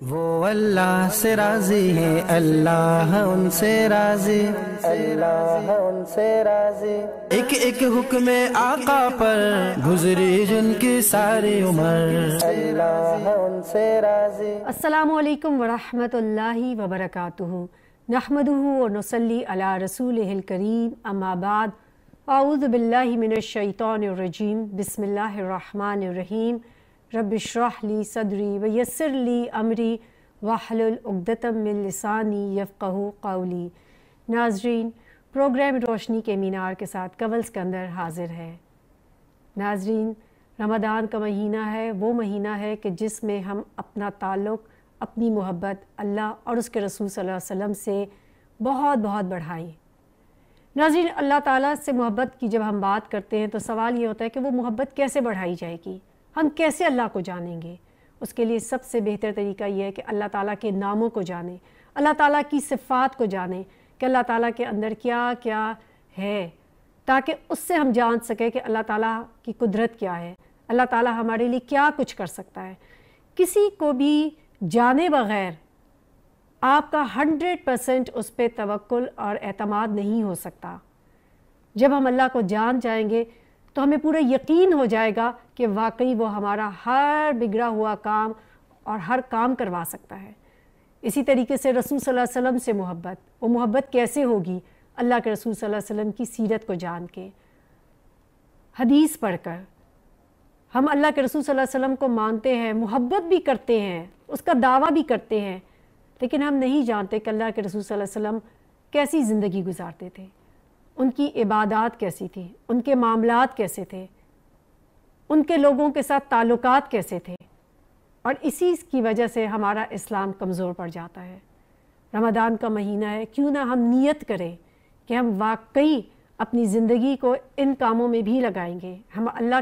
وہ اللہ سے راضی ہے، اللہ ان سے راضی، اللہ ان سے راضی۔ ایک ایک حکم آقا پر گزری جن کی ساری عمر، اللہ ان سے راضی۔ السلام علیکم ورحمۃ اللہ وبرکاتہ، نحمدہ ونصلی علی رسولہ الکریم، اما بعد، اعوذ باللہ من الشیطان الرجیم، بسم اللہ الرحمن الرحیم، رب اشرح لی صدری ویسر لی امری واحلل عقدۃ من لسانی یفقہوا قولی۔ ناظرین، پروگرام روشنی کے مینار کے ساتھ کول اسکندر حاضر ہے۔ ناظرین، رمضان کا مہینہ ہے، وہ مہینہ ہے کہ جس میں ہم اپنا تعلق، اپنی محبت اللہ اور اس کے رسول صلی اللہ علیہ وسلم سے بہت بہت بڑھائیں۔ ناظرین، اللہ تعالیٰ سے محبت کی جب ہم بات کرتے ہیں تو سوال یہ ہوتا ہے کہ وہ محبت کیسے بڑھائی جائے گی، ہم کیسے اللہ کو جانیں گے؟ اس کے لیے سب سے بہتر طریقہ یہ ہے کہ اللہ تعالیٰ کے ناموں کو جانیں، اللہ تعالیٰ کی صفات کو جانیں کہ اللہ تعالیٰ کے اندر کیا کیا ہے، تاکہ اس سے ہم جان سکیں کہ اللہ تعالیٰ کی قدرت کیا ہے، اللہ تعالیٰ ہمارے لیے کیا کچھ کر سکتا ہے۔ کسی کو بھی جانے بغیر آپ کا 100% اس پہ توکل اور اعتماد نہیں ہو سکتا۔ جب ہم اللہ کو جان جائیں گے تو ہمیں پورا یقین ہو جائے گا کہ واقعی وہ ہمارا ہر بگڑا ہوا کام اور ہر کام کروا سکتا ہے۔ اسی طریقے سے رسول صلی اللہ علیہ وسلم سے محبت، وہ محبت کیسے ہوگی؟ اللہ کے رسول صلی اللہ علیہ وسلم کی سیرت کو جان کے، حدیث پڑھ کر۔ ہم اللہ کے رسول صلی اللہ علیہ وسلم کو مانتے ہیں، محبت بھی کرتے ہیں، اس کا دعویٰ بھی کرتے ہیں، لیکن ہم نہیں جانتے کہ اللہ کے رسول صلی اللہ علیہ وسلم کیسی زندگی گزارتے تھے، ان کی عبادات کیسی تھی، ان کے معاملات کیسے تھے، ان کے لوگوں کے ساتھ تعلقات کیسے تھے، اور اسی کی وجہ سے ہمارا اسلام کمزور پڑ جاتا ہے۔ رمضان کا مہینہ ہے، کیوں نہ ہم نیت کریں کہ ہم واقعی اپنی زندگی کو ان کاموں میں بھی لگائیں گے، ہم اللہ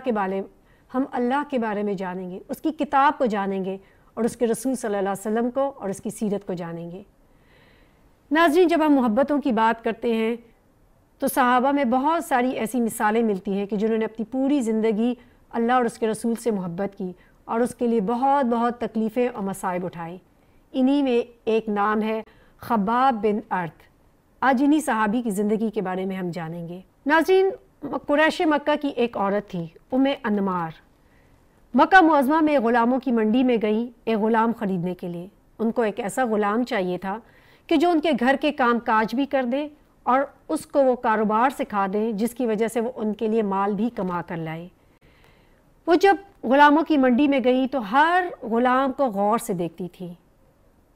کے بارے میں جانیں گے، اس کی کتاب کو جانیں گے اور اس کے رسول صلی اللہ علیہ وسلم کو اور اس کی سیرت کو جانیں گے۔ ناظرین، جب ہم محبتوں کی بات کرتے ہیں تو صحابہ میں بہت ساری ایسی مثالیں ملتی ہیں کہ جنہوں نے اپنی پوری زندگی اللہ اور اس کے رسول سے محبت کی اور اس کے لیے بہت بہت تکلیفیں اور مصائب اٹھائیں۔ انہی میں ایک نام ہے خباب بن ارت۔ آج انہی صحابی کی زندگی کے بارے میں ہم جانیں گے۔ ناظرین، قریش مکہ کی ایک عورت تھی، انمار، مکہ معظمہ میں غلاموں کی منڈی میں گئیں ایک غلام خریدنے کے لیے۔ ان کو ایک ایسا غلام چاہیے تھا کہ جو ان کے گھر کے کام کاج بھی کر دے اور اس کو وہ کاروبار سکھا دیں جس کی وجہ سے وہ ان کے لیے مال بھی کما کر لائے۔ وہ جب غلاموں کی منڈی میں گئی تو ہر غلام کو غور سے دیکھتی تھی۔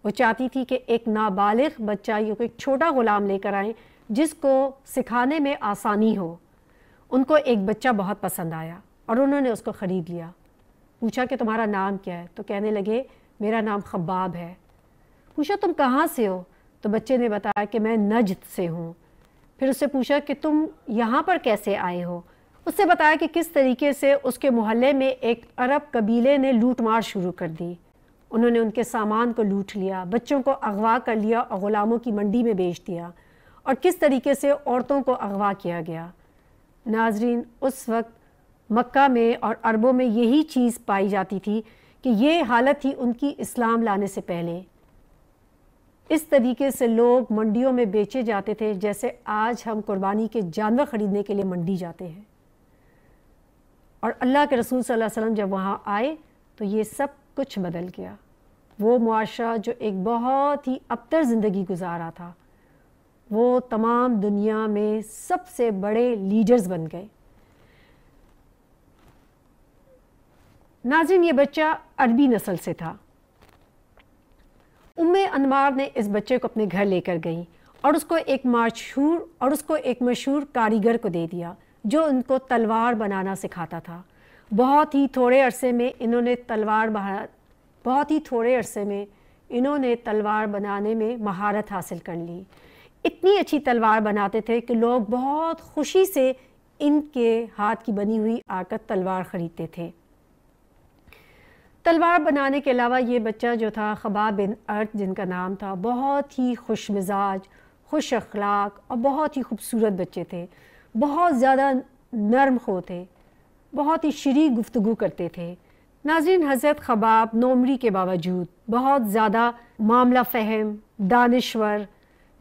وہ چاہتی تھی کہ ایک نابالغ بچہ یا کوئی چھوٹا غلام لے کر آئیں جس کو سکھانے میں آسانی ہو۔ ان کو ایک بچہ بہت پسند آیا اور انہوں نے اس کو خرید لیا۔ پوچھا کہ تمہارا نام کیا ہے؟ تو کہنے لگے میرا نام خباب ہے۔ پوچھا تم کہاں سے ہو؟ تو بچے نے بتایا کہ میں نجد سے ہوں۔ پھر اس سے پوچھا کہ تم یہاں پر کیسے آئے ہو؟ اس سے بتایا کہ کس طریقے سے اس کے محلے میں ایک عرب قبیلے نے لوٹ مار شروع کر دی۔ انہوں نے ان کے سامان کو لوٹ لیا، بچوں کو اغوا کر لیا اور غلاموں کی منڈی میں بیچ دیا، اور کس طریقے سے عورتوں کو اغوا کیا گیا۔ ناظرین، اس وقت مکہ میں اور عربوں میں یہی چیز پائی جاتی تھی کہ یہ حالت تھی ان کی اسلام لانے سے پہلے۔ اس طریقے سے لوگ منڈیوں میں بیچے جاتے تھے جیسے آج ہم قربانی کے جانور خریدنے کے لیے منڈی جاتے ہیں۔ اور اللہ کے رسول صلی اللہ علیہ وسلم جب وہاں آئے تو یہ سب کچھ بدل گیا۔ وہ معاشرہ جو ایک بہت ہی ابتر زندگی گزارا تھا، وہ تمام دنیا میں سب سے بڑے لیڈرز بن گئے۔ ناظرین، یہ بچہ عربی نسل سے تھا۔ انمار نے اس بچے کو اپنے گھر لے کر گئیں اور اس کو ایک مشہور کاریگر کو دے دیا جو ان کو تلوار بنانا سکھاتا تھا۔ بہت ہی تھوڑے عرصے میں انہوں نے تلوار بنانے میں مہارت حاصل کر لی۔ اتنی اچھی تلوار بناتے تھے کہ لوگ بہت خوشی سے ان کے ہاتھ کی بنی ہوئی آ کر تلوار خریدتے تھے۔ تلوار بنانے کے علاوہ یہ بچہ جو تھا خباب بن ارت جن کا نام تھا، بہت ہی خوش مزاج، خوش اخلاق اور بہت ہی خوبصورت بچے تھے، بہت زیادہ نرم خو تھے، بہت ہی شریک گفتگو کرتے تھے، ناظرین، حضرت خباب نوعمری کے باوجود بہت زیادہ معاملہ فہم، دانشور،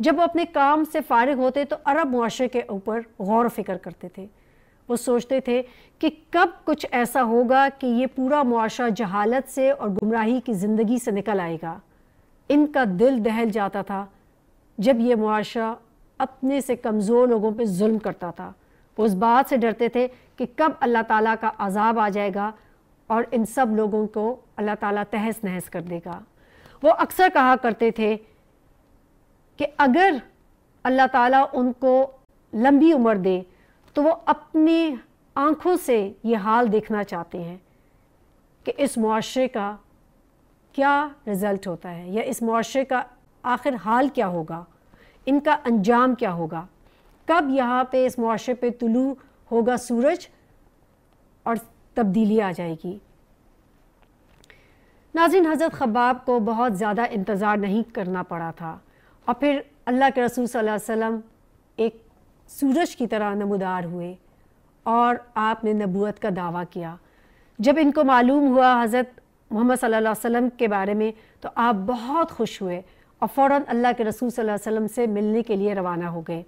جب وہ اپنے کام سے فارغ ہوتے تو عرب معاشرے کے اوپر غور و فکر کرتے تھے۔ وہ سوچتے تھے کہ کب کچھ ایسا ہوگا کہ یہ پورا معاشرہ جہالت سے اور گمراہی کی زندگی سے نکل آئے گا۔ ان کا دل دہل جاتا تھا جب یہ معاشرہ اپنے سے کمزور لوگوں پہ ظلم کرتا تھا۔ وہ اس بات سے ڈرتے تھے کہ کب اللہ تعالیٰ کا عذاب آ جائے گا اور ان سب لوگوں کو اللہ تعالیٰ تہس نہس کر دے گا۔ وہ اکثر کہا کرتے تھے کہ اگر اللہ تعالیٰ ان کو لمبی عمر دے تو وہ اپنی آنکھوں سے یہ حال دیکھنا چاہتے ہیں کہ اس معاشرے کا کیا رزلٹ ہوتا ہے، یا اس معاشرے کا آخر حال کیا ہوگا، ان کا انجام کیا ہوگا، کب یہاں پہ اس معاشرے پہ طلوع ہوگا سورج اور تبدیلی آ جائے گی۔ ناظرین، حضرت خباب کو بہت زیادہ انتظار نہیں کرنا پڑا تھا، اور پھر اللہ کے رسول صلی اللہ علیہ وسلم ایک سورج کی طرح نمودار ہوئے اور آپ نے نبوت کا دعویٰ کیا۔ جب ان کو معلوم ہوا حضرت محمد صلی اللہ علیہ وسلم کے بارے میں تو آپ بہت خوش ہوئے اور فوراً اللہ کے رسول صلی اللہ علیہ وسلم سے ملنے کے لیے روانہ ہو گئے۔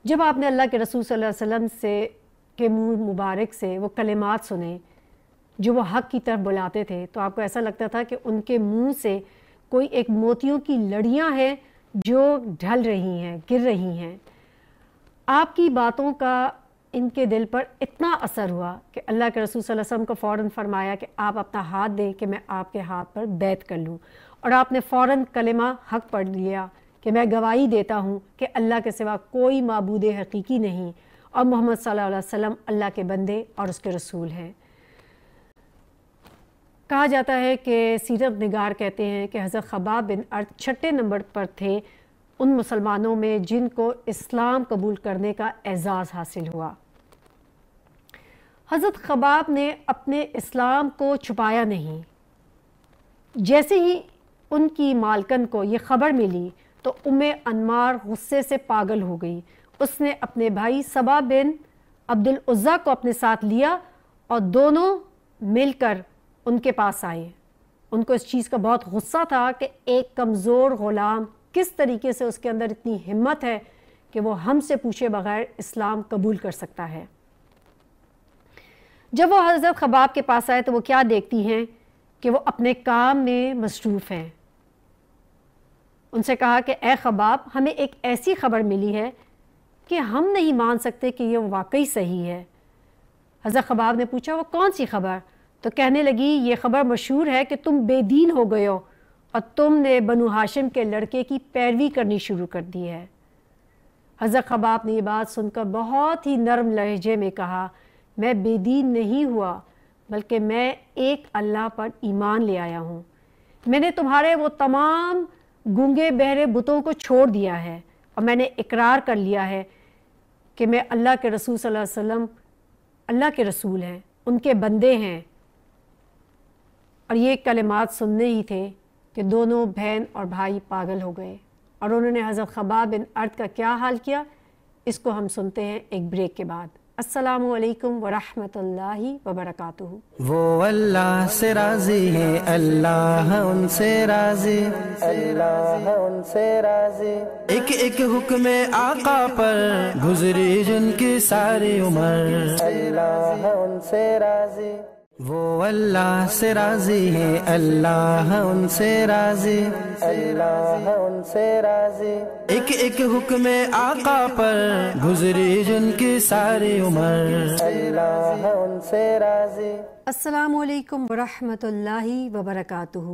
جب آپ نے اللہ کے رسول صلی اللہ علیہ وسلم کے منہ مبارک سے وہ کلمات سنے جو وہ حق کی طرف بلاتے تھے تو آپ کو ایسا لگتا تھا کہ ان کے منہ سے کوئی ایک موتیوں کی لڑیاں ہیں جو ڈھل رہی ہیں، گر رہی ہیں۔ آپ کی باتوں کا ان کے دل پر اتنا اثر ہوا کہ اللہ کے رسول صلی اللہ علیہ وسلم کو فوراً فرمایا کہ آپ اپنا ہاتھ دیں کہ میں آپ کے ہاتھ پر بیعت کر لوں، اور آپ نے فوراً کلمہ حق پڑھ لیا کہ میں گواہی دیتا ہوں کہ اللہ کے سوا کوئی معبود حقیقی نہیں اور محمد صلی اللہ علیہ وسلم اللہ کے بندے اور اس کے رسول ہیں۔ کہا جاتا ہے کہ سیرت نگار کہتے ہیں کہ حضرت خباب بن ارت چھٹے نمبر پر تھے ان مسلمانوں میں جن کو اسلام قبول کرنے کا اعزاز حاصل ہوا۔ حضرت خباب نے اپنے اسلام کو چھپایا نہیں۔ جیسے ہی ان کی مالکن کو یہ خبر ملی تو انمار غصے سے پاگل ہو گئی۔ اس نے اپنے بھائی سبا بن عبد العزیٰ کو اپنے ساتھ لیا اور دونوں مل کر ان کے پاس آئے۔ ان کو اس چیز کا بہت غصہ تھا کہ ایک کمزور غلام کس طریقے سے اس کے اندر اتنی ہمت ہے کہ وہ ہم سے پوچھے بغیر اسلام قبول کر سکتا ہے۔ جب وہ حضرت خباب کے پاس آئے تو وہ کیا دیکھتی ہیں کہ وہ اپنے کام میں مصروف ہیں۔ ان سے کہا کہ اے خباب، ہمیں ایک ایسی خبر ملی ہے کہ ہم نہیں مان سکتے کہ یہ واقعی صحیح ہے۔ حضرت خباب نے پوچھا وہ کون سی خبر؟ تو کہنے لگی یہ خبر مشہور ہے کہ تم بے دین ہو گئے ہو اور تم نے بنو ہاشم کے لڑکے کی پیروی کرنی شروع کر دی ہے۔ حضرت خباب نے یہ بات سن کر بہت ہی نرم لہجے میں کہا میں بے دین نہیں ہوا بلکہ میں ایک اللہ پر ایمان لے آیا ہوں۔ میں نے تمہارے وہ تمام گونگے بہرے بتوں کو چھوڑ دیا ہے اور میں نے اقرار کر لیا ہے کہ میں اللہ کے رسول صلی اللہ علیہ وسلم اللہ کے رسول ہیں، ان کے بندے ہیں۔ اور یہ کلمات سننے ہی تھے کہ دونوں بہن اور بھائی پاگل ہو گئے، اور انہوں نے حضرت خباب بن ارت کا کیا حال کیا اس کو ہم سنتے ہیں ایک بریک کے بعد۔ السلام علیکم ورحمۃ اللہ وبرکاتہ۔ وہ اللہ سے راضی ہے، اللہ ان سے راضی، اللہ ان سے راضی۔ ایک ایک حکم آقا پر گزری جن کی ساری عمر، اللہ ان سے راضی۔ وہ اللہ سے راضی ہے، اللہ ان سے راضی، اللہ ان سے راضی۔ ایک ایک حکم آقا پر گزری جن کی ساری عمر، اللہ ان سے راضی۔ السلام علیکم ورحمۃ اللہ وبرکاتہ۔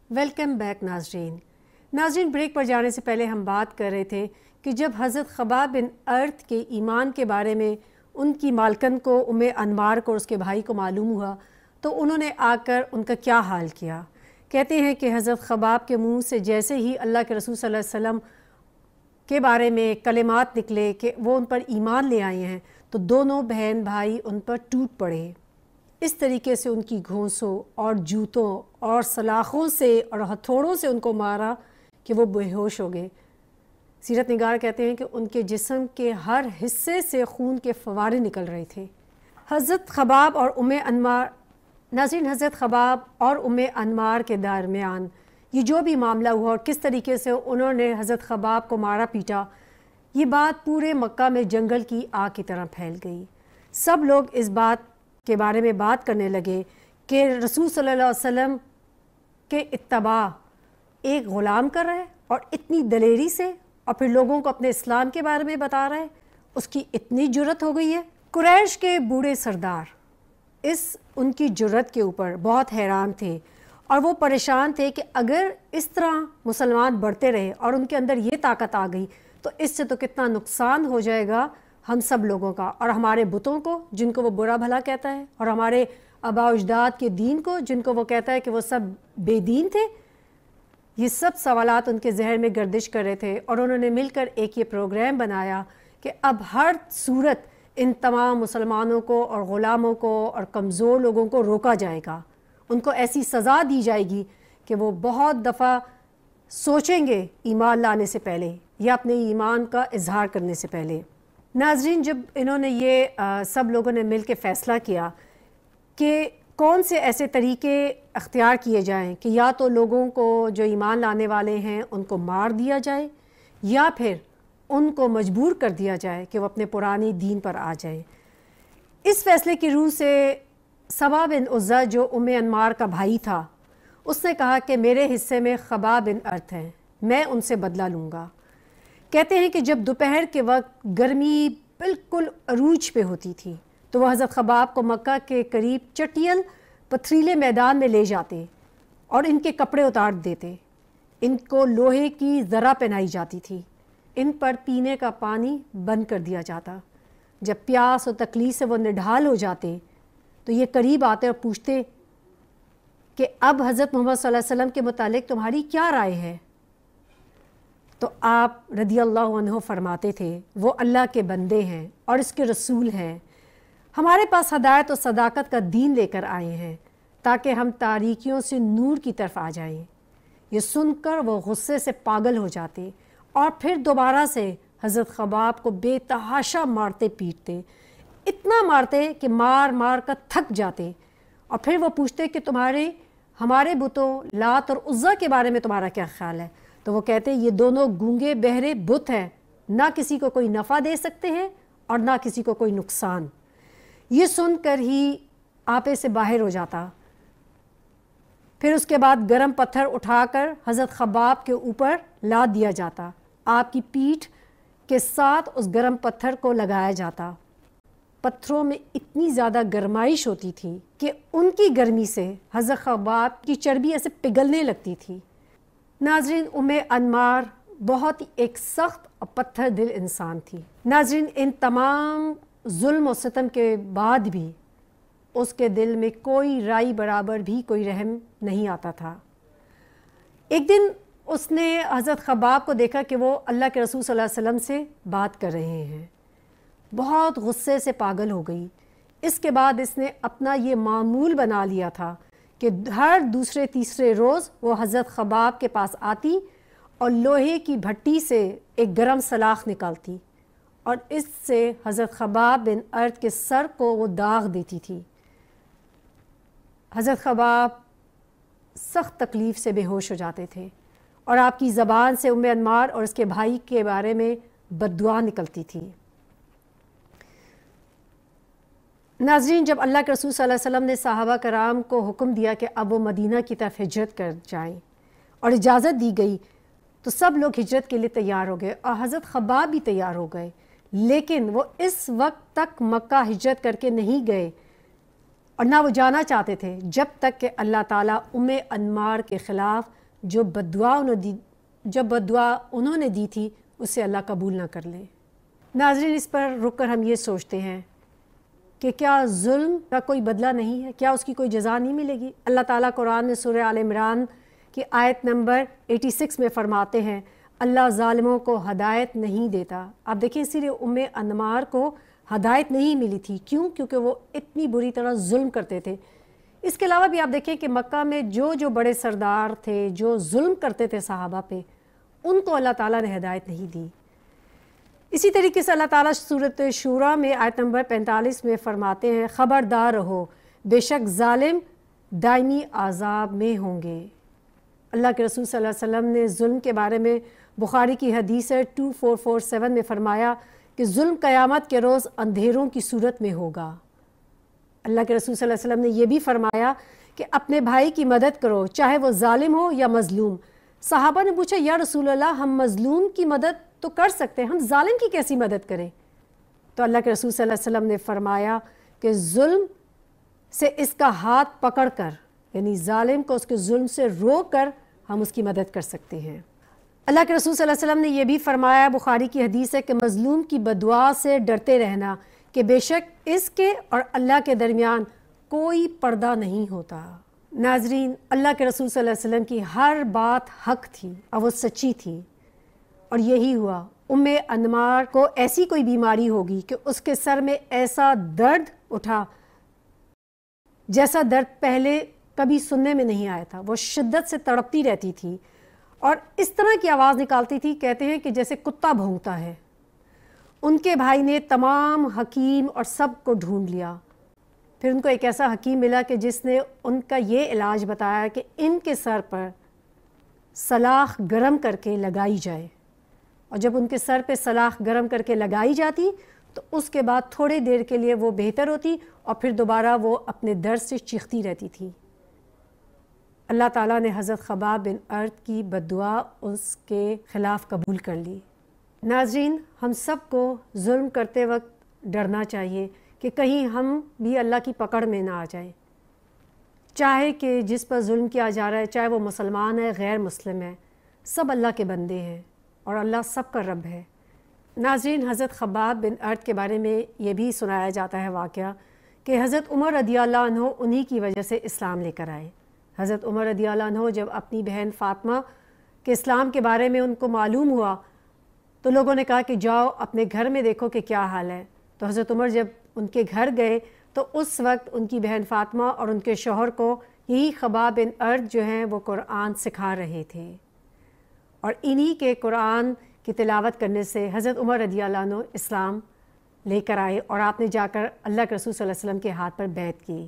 ویلکم بیک ناظرین، بریک پر جانے سے پہلے ہم بات کر رہے تھے کہ جب حضرت خباب بن ارت کے ایمان کے بارے میں ان کی مالکن کو انمار کو اور اس کے بھائی کو معلوم ہوا تو انہوں نے آ کر ان کا کیا حال کیا۔ کہتے ہیں کہ حضرت خباب کے منہ سے جیسے ہی اللہ کے رسول صلی اللہ علیہ وسلم کے بارے میں کلمات نکلے کہ وہ ان پر ایمان لے آئے ہیں تو دونوں بہن بھائی ان پر ٹوٹ پڑے۔ اس طریقے سے ان کی گھونسوں اور جوتوں اور سلاخوں سے اور ہتھوڑوں سے ان کو مارا کہ وہ بے ہوش ہو گئے۔ سیرت نگار کہتے ہیں کہ ان کے جسم کے ہر حصے سے خون کے فوارے نکل رہے تھے۔ حضرت خباب اور انمار ناظرین، حضرت خباب اور انمار کے درمیان یہ جو بھی معاملہ ہوا اور کس طریقے سے انہوں نے حضرت خباب کو مارا پیٹا، یہ بات پورے مکہ میں جنگل کی آگ کی طرح پھیل گئی۔ سب لوگ اس بات کے بارے میں بات کرنے لگے کہ رسول صلی اللہ علیہ وسلم کے اتباع ایک غلام کر رہے اور اتنی دلیری سے، اور پھر لوگوں کو اپنے اسلام کے بارے میں بتا رہے، اس کی اتنی جرت ہو گئی ہے۔ قریش کے بوڑھے سردار ان کی جرت کے اوپر بہت حیران تھے، اور وہ پریشان تھے کہ اگر اس طرح مسلمان بڑھتے رہے اور ان کے اندر یہ طاقت آ گئی تو اس سے تو کتنا نقصان ہو جائے گا ہم سب لوگوں کا، اور ہمارے بتوں کو جن کو وہ برا بھلا کہتا ہے، اور ہمارے آباء و اجداد کے دین کو جن کو وہ کہتا ہے کہ وہ سب بے دین تھے۔ یہ سب سوالات ان کے ذہن میں گردش کر رہے تھے، اور انہوں نے مل کر ایک یہ پروگرام بنایا کہ اب ہر صورت ان تمام مسلمانوں کو اور غلاموں کو اور کمزور لوگوں کو روکا جائے گا، ان کو ایسی سزا دی جائے گی کہ وہ بہت دفعہ سوچیں گے ایمان لانے سے پہلے یا اپنے ایمان کا اظہار کرنے سے پہلے۔ ناظرین، جب انہوں نے یہ سب لوگوں نے مل کے فیصلہ کیا کہ کون سے ایسے طریقے اختیار کیے جائیں کہ یا تو لوگوں کو جو ایمان لانے والے ہیں ان کو مار دیا جائے، یا پھر ان کو مجبور کر دیا جائے کہ وہ اپنے پرانی دین پر آ جائیں، اس فیصلے کی روح سے سبا بن عزہ جو انمار کا بھائی تھا، اس نے کہا کہ میرے حصے میں خباب بن ارت ہیں، میں ان سے بدلہ لوں گا۔ کہتے ہیں کہ جب دوپہر کے وقت گرمی بالکل عروج پہ ہوتی تھی تو وہ حضرت خباب کو مکہ کے قریب چٹیل پتھریلے میدان میں لے جاتے اور ان کے کپڑے اتار دیتے، ان کو لوہے کی ذرہ پہنائی جاتی تھی، ان پر پینے کا پانی بند کر دیا جاتا۔ جب پیاس اور تکلیف سے وہ نڈھال ہو جاتے تو یہ قریب آتے اور پوچھتے کہ اب حضرت محمد صلی اللہ علیہ وسلم کے متعلق تمہاری کیا رائے ہے؟ تو آپ رضی اللہ عنہ فرماتے تھے وہ اللہ کے بندے ہیں اور اس کے رسول ہیں، ہمارے پاس ہدایت و صداقت کا دین لے کر آئے ہیں تاکہ ہم تاریکیوں سے نور کی طرف آ جائیں۔ یہ سن کر وہ غصے سے پاگل ہو جاتے اور پھر دوبارہ سے حضرت خباب کو بے تحاشا مارتے پیٹتے، اتنا مارتے کہ مار مار کر تھک جاتے، اور پھر وہ پوچھتے کہ ہمارے بتوں لات اور عزہ کے بارے میں تمہارا کیا خیال ہے؟ تو وہ کہتے یہ دونوں گونگے بہرے بت ہیں، نہ کسی کو کوئی نفع دے سکتے ہیں اور نہ کسی کو کوئی نقصان۔ یہ سن کر ہی آپے سے باہر ہو جاتا، پھر اس کے بعد گرم پتھر اٹھا کر حضرت خباب کے اوپر لاد دیا جاتا، آپ کی پیٹھ کے ساتھ اس گرم پتھر کو لگایا جاتا۔ پتھروں میں اتنی زیادہ گرمائش ہوتی تھی کہ ان کی گرمی سے حضرت خباب کی چربی ایسے پگھلنے لگتی تھی۔ ناظرین، انمار بہت ہی ایک سخت اور پتھر دل انسان تھی۔ ناظرین، ان تمام ظلم و ستم کے بعد بھی اس کے دل میں کوئی رائی برابر بھی کوئی رحم نہیں آتا تھا۔ ایک دن اس نے حضرت خباب کو دیکھا کہ وہ اللہ کے رسول صلی اللہ علیہ وسلم سے بات کر رہے ہیں، بہت غصے سے پاگل ہو گئی۔ اس کے بعد اس نے اپنا یہ معمول بنا لیا تھا کہ ہر دوسرے تیسرے روز وہ حضرت خباب کے پاس آتی اور لوہے کی بھٹی سے ایک گرم سلاخ نکالتی اور اس سے حضرت خباب بن ارت کے سر کو وہ داغ دیتی تھی۔ حضرت خباب سخت تکلیف سے بے ہوش ہو جاتے تھے اور آپ کی زبان سے انمار اور اس کے بھائی کے بارے میں بد دعا نکلتی تھی۔ ناظرین، جب اللہ کے رسول صلی اللہ علیہ وسلم نے صحابہ کرام کو حکم دیا کہ اب وہ مدینہ کی طرف ہجرت کر جائیں اور اجازت دی گئی تو سب لوگ ہجرت کے لیے تیار ہو گئے اور حضرت خباب بھی تیار ہو گئے، لیکن وہ اس وقت تک مکہ ہجرت کر کے نہیں گئے اور نہ وہ جانا چاہتے تھے جب تک کہ اللہ تعالیٰ انمار کے خلاف جو بد دعا انہوں نے دی تھی اسے اللہ قبول نہ کر لے۔ ناظرین، اس پر رک کر ہم یہ سوچتے ہیں کہ کیا ظلم کا کوئی بدلہ نہیں ہے؟ کیا اس کی کوئی جزا نہیں ملے گی؟ اللہ تعالیٰ قرآن میں سورہ آل عمران کی آیت نمبر 86 میں فرماتے ہیں اللہ ظالموں کو ہدایت نہیں دیتا۔ آپ دیکھیں، اسی لیے انمار کو ہدایت نہیں ملی تھی۔ کیوں؟ کیونکہ وہ اتنی بری طرح ظلم کرتے تھے۔ اس کے علاوہ بھی آپ دیکھیں کہ مکہ میں جو بڑے سردار تھے جو ظلم کرتے تھے صحابہ پہ، ان کو اللہ تعالیٰ نے ہدایت نہیں دی۔ اسی طریقے سے اللہ تعالیٰ سورۃ شورا میں آیت نمبر 45 میں فرماتے ہیں خبردار رہو، بے شک ظالم دائمی عذاب میں ہوں گے۔ اللہ کے رسول صلی اللہ علیہ وسلم نے ظلم کے بارے میں بخاری کی حدیث 2447 میں فرمایا کہ ظلم قیامت کے روز اندھیروں کی صورت میں ہوگا۔ اللہ کے رسول صلی اللہ علیہ وسلم نے یہ بھی فرمایا کہ اپنے بھائی کی مدد کرو، چاہے وہ ظالم ہو یا مظلوم۔ صحابہ نے پوچھا یا رسول اللہ ہم مظلوم کی مدد تو کر سکتے ہیں، ہم ظالم کی کیسی مدد کریں؟ تو اللہ کے رسول صلی اللہ علیہ وسلم نے فرمایا کہ ظلم سے اس کا ہاتھ پکڑ کر، یعنی ظالم کو اس کے ظلم سے روک کر ہم اس کی مدد کر سکتے ہیں۔ اللہ کے رسول صلی اللہ علیہ وسلم نے یہ بھی فرمایا، بخاری کی حدیث ہے کہ مظلوم کی بددعا سے ڈرتے رہنا کہ بے شک اس کے اور اللہ کے درمیان کوئی پردہ نہیں ہوتا۔ ناظرین، اللہ کے رسول صلی اللہ علیہ وسلم کی ہر بات حق تھی اور وہ سچی تھی، اور یہی ہوا۔ انمار کو ایسی کوئی بیماری ہوگی کہ اس کے سر میں ایسا درد اٹھا جیسا درد پہلے کبھی سننے میں نہیں آیا تھا۔ وہ شدت سے تڑپتی رہتی تھی اور اس طرح کی آواز نکالتی تھی، کہتے ہیں کہ جیسے کتا بھونکتا ہے۔ ان کے بھائی نے تمام حکیم اور سب کو ڈھونڈ لیا، پھر ان کو ایک ایسا حکیم ملا کہ جس نے ان کا یہ علاج بتایا کہ ان کے سر پر سلاخ گرم کر کے لگائی جائے، اور جب ان کے سر پہ سلاخ گرم کر کے لگائی جاتی تو اس کے بعد تھوڑے دیر کے لیے وہ بہتر ہوتی اور پھر دوبارہ وہ اپنے درد سے چیختی رہتی تھی۔ اللہ تعالیٰ نے حضرت خباب بن ارت کی بددعا اس کے خلاف قبول کر لی۔ ناظرین، ہم سب کو ظلم کرتے وقت ڈرنا چاہیے کہ کہیں ہم بھی اللہ کی پکڑ میں نہ آ جائیں، چاہے کہ جس پر ظلم کیا جا رہا ہے، چاہے وہ مسلمان ہے غیر مسلم ہے، سب اللہ کے بندے ہیں اور اللہ سب کا رب ہے۔ ناظرین، حضرت خباب بن ارت کے بارے میں یہ بھی سنایا جاتا ہے واقعہ کہ حضرت عمر رضی اللہ عنہ انہی کی وجہ سے اسلام لے کر آئے۔ حضرت عمر رضی اللہ عنہ جب اپنی بہن فاطمہ کے اسلام کے بارے میں ان کو معلوم ہوا تو لوگوں نے کہا کہ جاؤ اپنے گھر میں دیکھو کہ کیا حال ہے۔ تو حضرت عمر جب ان کے گھر گئے تو اس وقت ان کی بہن فاطمہ اور ان کے شوہر کو یہی خباب بن ارت جو ہیں وہ قرآن سکھا رہے تھے، اور انہی کے قرآن کی تلاوت کرنے سے حضرت عمر رضی اللہ عنہ اسلام لے کر آئے، اور آپ نے جا کر اللہ کے رسول صلی اللہ علیہ وسلم کے ہاتھ پر بیعت کی۔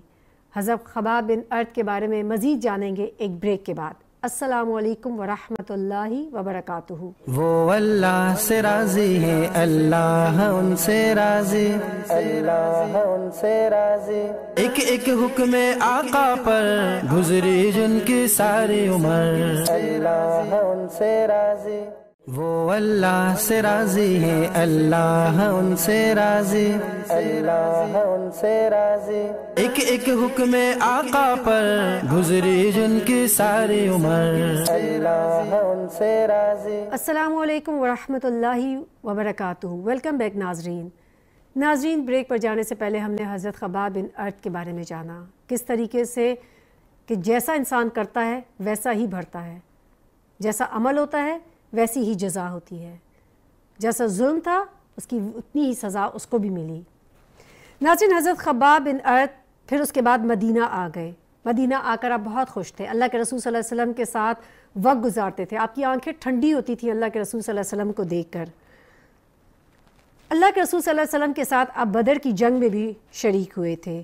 حضرت خباب بن ارت کے بارے میں مزید جانیں گے ایک بریک کے بعد۔ السلام علیکم ورحمۃ اللہ وبرکاتہ۔ وہ اللہ سے راضی ہے، اللہ ان سے راضی، اللہ ان سے راضی۔ ایک ایک حکم آقا پر گزری جن کی ساری عمر، اللہ ان سے راضی۔ وہ اللہ سے راضی ہے، اللہ ان سے راضی، اللہ ان سے راضی۔ ایک ایک حکم آقا پر گزری جن کی ساری عمر، اللہ ان سے راضی۔ السلام علیکم ورحمۃ اللہ وبرکاتہ۔ ویلکم بیک ناظرین، بریک پر جانے سے پہلے ہم نے حضرت خباب بن ارت کے بارے میں جانا، کس طریقے سے کہ جیسا انسان کرتا ہے ویسا ہی بھرتا ہے، جیسا عمل ہوتا ہے ویسی ہی جزا ہوتی ہے، جیسا ظلم تھا اس کی اتنی ہی سزا اس کو بھی ملی۔ ناظرین، حضرت خباب بن ارت پھر اس کے بعد مدینہ آ گئے۔ مدینہ آ کر آپ بہت خوش تھے، اللہ کے رسول صلی اللہ علیہ وسلم کے ساتھ وقت گزارتے تھے، آپ کی آنکھیں ٹھنڈی ہوتی تھیں اللہ کے رسول صلی اللہ علیہ وسلم کو دیکھ کر۔ اللہ کے رسول صلی اللہ علیہ وسلم کے ساتھ آپ بدر کی جنگ میں بھی شریک ہوئے تھے۔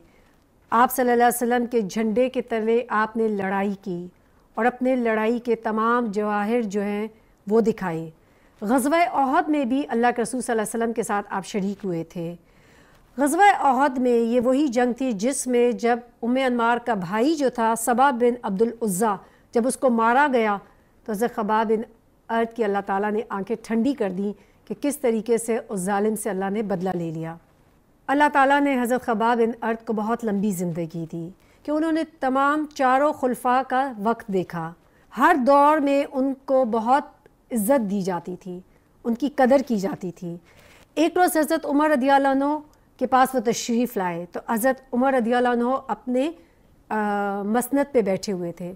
آپ صلی اللہ علیہ وسلم کے جھنڈے کے تلے آپ نے لڑائی کی اور اپنے لڑائی کے تمام جواہر جو ہیں وہ دکھائے۔ غزوہ احد میں بھی اللہ کے رسول صلی اللہ علیہ وسلم کے ساتھ آپ شریک ہوئے تھے۔ غزوہ احد میں یہ وہی جنگ تھی جس میں جب انمار کا بھائی جو تھا سبا بن عبد العزیٰ، جب اس کو مارا گیا تو حضرت خباب بن ارت کی اللہ تعالیٰ نے آنکھیں ٹھنڈی کر دیں کہ کس طریقے سے اس ظالم سے اللہ نے بدلہ لے لیا۔ اللہ تعالیٰ نے حضرت خباب بن ارت کو بہت لمبی زندگی دی کہ انہوں نے تمام چاروں خلفاء کا وقت دیکھا، ہر دور میں ان کو بہت عزت دی جاتی تھی، ان کی قدر کی جاتی تھی۔ ایک روز حضرت عمر رضی اللہ عنہ کے پاس وہ تشریف لائے تو حضرت عمر رضی اللہ عنہ اپنے مسند پہ بیٹھے ہوئے تھے۔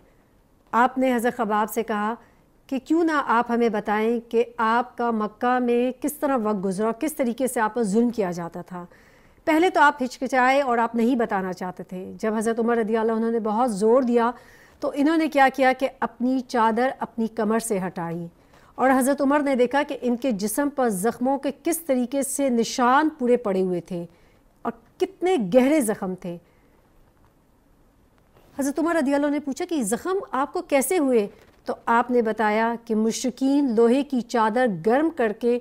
آپ نے حضرت خباب سے کہا کہ کیوں نہ آپ ہمیں بتائیں کہ آپ کا مکہ میں کس طرح وقت گزرا، کس طریقے سے آپ پر ظلم کیا جاتا تھا۔ پہلے تو آپ ہچکچائے اور آپ نہیں بتانا چاہتے تھے۔ جب حضرت عمر رضی اللہ عنہ نے بہت زور دیا تو انہوں نے کیا کیا کہ اپنی چادر اپنی کمر سے ہٹائی، اور حضرت عمر نے دیکھا کہ ان کے جسم پر زخموں کے کس طریقے سے نشان پورے پڑے ہوئے تھے اور کتنے گہرے زخم تھے۔ حضرت عمر رضی اللہ عنہ نے پوچھا کہ زخم آپ کو کیسے ہوئے؟ تو آپ نے بتایا کہ مشرکین لوہے کی چادر گرم کر کے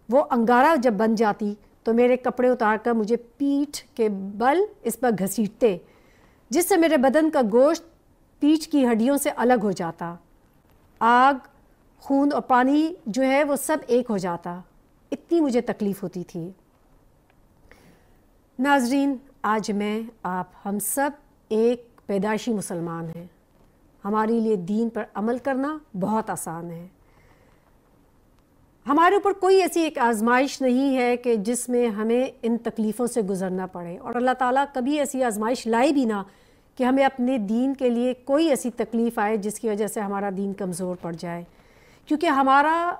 وہ انگارہ جب بن جاتی تو میرے کپڑے اتار کر مجھے پیٹھ کے بل اس پر گھسیٹتے، جس سے میرے بدن کا گوشت پیٹھ کی ہڈیوں سے الگ ہو جاتا، آگ، خون اور پانی جو ہے وہ سب ایک ہو جاتا، اتنی مجھے تکلیف ہوتی تھی۔ ناظرین، آج میں، آپ، ہم سب ایک پیدائشی مسلمان ہیں۔ ہمارے لیے دین پر عمل کرنا بہت آسان ہے۔ ہمارے اوپر کوئی ایسی ایک آزمائش نہیں ہے کہ جس میں ہمیں ان تکلیفوں سے گزرنا پڑے، اور اللہ تعالیٰ کبھی ایسی آزمائش لائے بھی نہ کہ ہمیں اپنے دین کے لیے کوئی ایسی تکلیف آئے جس کی وجہ سے ہمارا دین کمزور پڑ جائے، کیونکہ ہمارا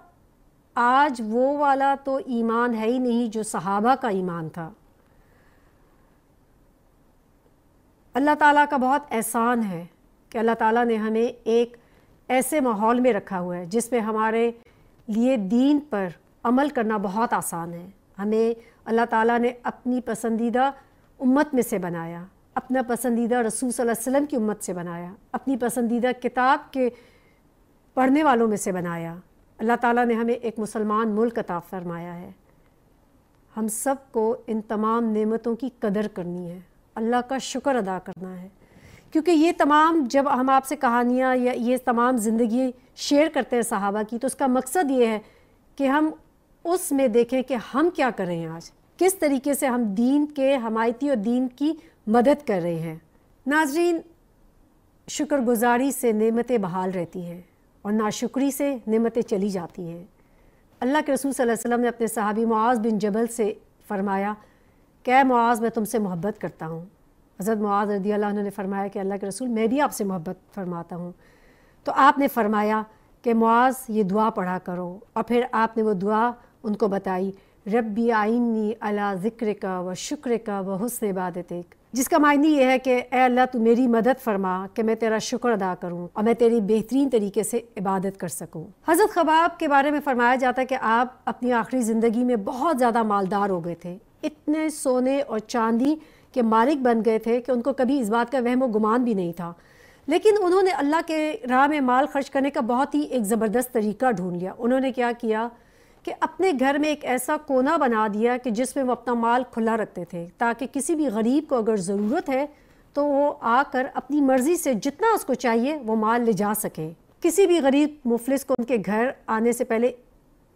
آج وہ والا تو ایمان ہے ہی نہیں جو صحابہ کا ایمان تھا۔ اللہ تعالیٰ کا بہت احسان ہے کہ اللہ تعالیٰ نے ہمیں ایک ایسے ماحول میں رکھا ہوا ہے جس میں ہمارے لیے دین پر عمل کرنا بہت آسان ہے۔ ہمیں اللہ تعالیٰ نے اپنی پسندیدہ امت میں سے بنایا، اپنا پسندیدہ رسول صلی اللہ علیہ وسلم کی امت سے بنایا، اپنی پسندیدہ کتاب کے پڑھنے والوں میں سے بنایا۔ اللہ تعالیٰ نے ہمیں ایک مسلمان ملک عطا فرمایا ہے۔ ہم سب کو ان تمام نعمتوں کی قدر کرنی ہے، اللہ کا شکر ادا کرنا ہے، کیونکہ یہ تمام، جب ہم آپ سے کہانیاں یا یہ تمام زندگی شیئر کرتے ہیں صحابہ کی، تو اس کا مقصد یہ ہے کہ ہم اس میں دیکھیں کہ ہم کیا کر رہے ہیں، آج کس طریقے سے ہم دین کے حمایتی اور دین کی مدد کر رہے ہیں۔ ناظرین، شکر گزاری سے نعمتیں بحال رہتی ہیں اور ناشکری سے نعمتیں چلی جاتی ہیں۔ اللہ کے رسول صلی اللہ علیہ وسلم نے اپنے صحابی معاذ بن جبل سے فرمایا کہ اے معاذ، میں تم سے محبت کرتا ہوں۔ حضرت معاذ رضی اللہ عنہ نے فرمایا کہ اللہ کے رسول، میں بھی آپ سے محبت فرماتا ہوں۔ تو آپ نے فرمایا کہ معاذ، یہ دعا پڑھا کرو، اور پھر آپ نے وہ دعا ان کو بتائی، ربی اعنی علی ذکرک و شکرک و حسن عبادتک، جس کا معنی یہ ہے کہ اے اللہ، تو میری مدد فرما کہ میں تیرا شکر ادا کروں اور میں تیری بہترین طریقے سے عبادت کر سکوں۔ حضرت خباب کے بارے میں فرمایا جاتا ہے کہ آپ اپنی آخری زندگی میں بہت زیادہ مالدار ہو گئے تھے، اتنے سونے اور چاندی کے مالک بن گئے تھے کہ ان کو کبھی اس بات کا وہم و گمان بھی نہیں تھا، لیکن انہوں نے اللہ کے راہ میں مال خرچ کرنے کا بہت ہی ایک زبردست طریقہ ڈھونڈ لیا۔ انہوں نے کیا کیا کہ اپنے گھر میں ایک ایسا کونا بنا دیا کہ جس میں وہ اپنا مال کھلا رکھتے تھے، تاکہ کسی بھی غریب کو اگر ضرورت ہے تو وہ آ کر اپنی مرضی سے جتنا اس کو چاہیے وہ مال لے جا سکے۔ کسی بھی غریب مفلس کو ان کے گھر آنے سے پہلے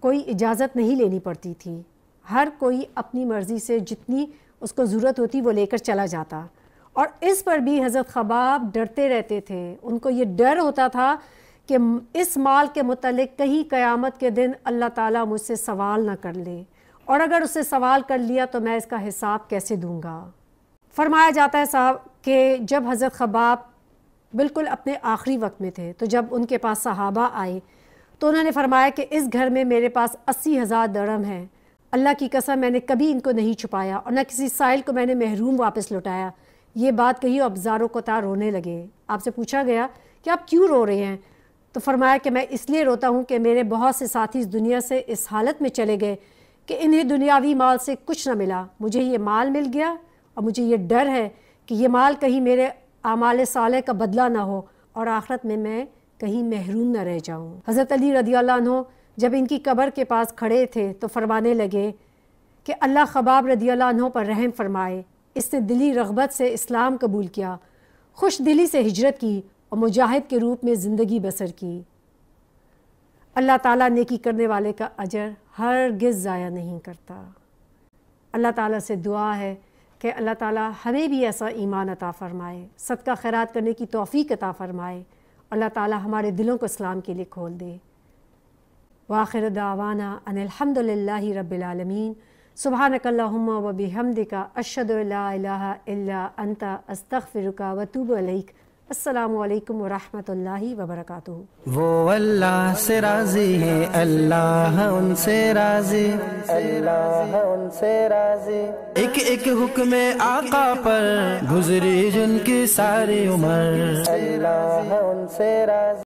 کوئی اجازت نہیں لینی پڑتی تھی، ہر کوئی اپنی مرضی سے جتنی اس کو ضرورت ہوتی وہ لے کر چلا جاتا، اور اس پر بھی حضرت خباب ڈرتے رہتے تھے۔ ان کو یہ ڈر ہوتا تھا کہ اس مال کے متعلق کہیں قیامت کے دن اللہ تعالیٰ مجھ سے سوال نہ کر لے، اور اگر اس سے سوال کر لیا تو میں اس کا حساب کیسے دوں گا۔ فرمایا جاتا ہے صاحب کہ جب حضرت خباب بالکل اپنے آخری وقت میں تھے تو جب ان کے پاس صحابہ آئے تو انہوں نے فرمایا کہ اس گھر میں میرے پاس 80,000 درہم ہے، اللہ کی قسم میں نے کبھی ان کو نہیں چھپایا اور نہ کسی سائل کو میں نے محروم واپس لوٹایا۔ یہ بات کہی اور ابزاروں کو تا رونے لگے۔ آپ سے پوچھا گیا کہ آپ کیوں رو رہے ہیں؟ تو فرمایا کہ میں اس لیے روتا ہوں کہ میرے بہت سے ساتھی اس دنیا سے اس حالت میں چلے گئے کہ انہیں دنیاوی مال سے کچھ نہ ملا، مجھے یہ مال مل گیا اور مجھے یہ ڈر ہے کہ یہ مال کہیں میرے اعمال صالح کا بدلہ نہ ہو اور آخرت میں کہیں محروم نہ رہ جاؤں۔ حضرت علی رضی اللہ عنہ جب ان کی قبر کے پاس کھڑے تھے تو فرمانے لگے کہ اللہ خباب رضی اللہ عنہ پر رحم فرمائے، اس نے دلی رغبت سے اسلام قبول کیا، خوش دلی سے ہجرت کی اور مجاہد کے روپ میں زندگی بسر کی۔ اللہ تعالیٰ نیکی کرنے والے کا اجر ہرگز ضائع نہیں کرتا۔ اللہ تعالیٰ سے دعا ہے کہ اللہ تعالیٰ ہمیں بھی ایسا ایمان عطا فرمائے، صدقہ خیرات کرنے کی توفیق عطا فرمائے، اللہ تعالیٰ ہمارے دلوں کو اسلام کے لیے کھول دے۔ وآخر دعوانا ان الحمد للہ رب العالمین، سبحانک اللہم و بحمدک، اشہد ان لا الہ الا انت، استغفرک و اتوب الیک۔ السلام علیکم ورحمۃ اللہ وبرکاتہ۔ وہ اللہ سے راضی ہیں، اللہ ان سے راضی، اللہ ان سے راضی۔ ایک ایک حکم آقا پر گزری جن کی ساری عمر، اللہ ان سے راضی۔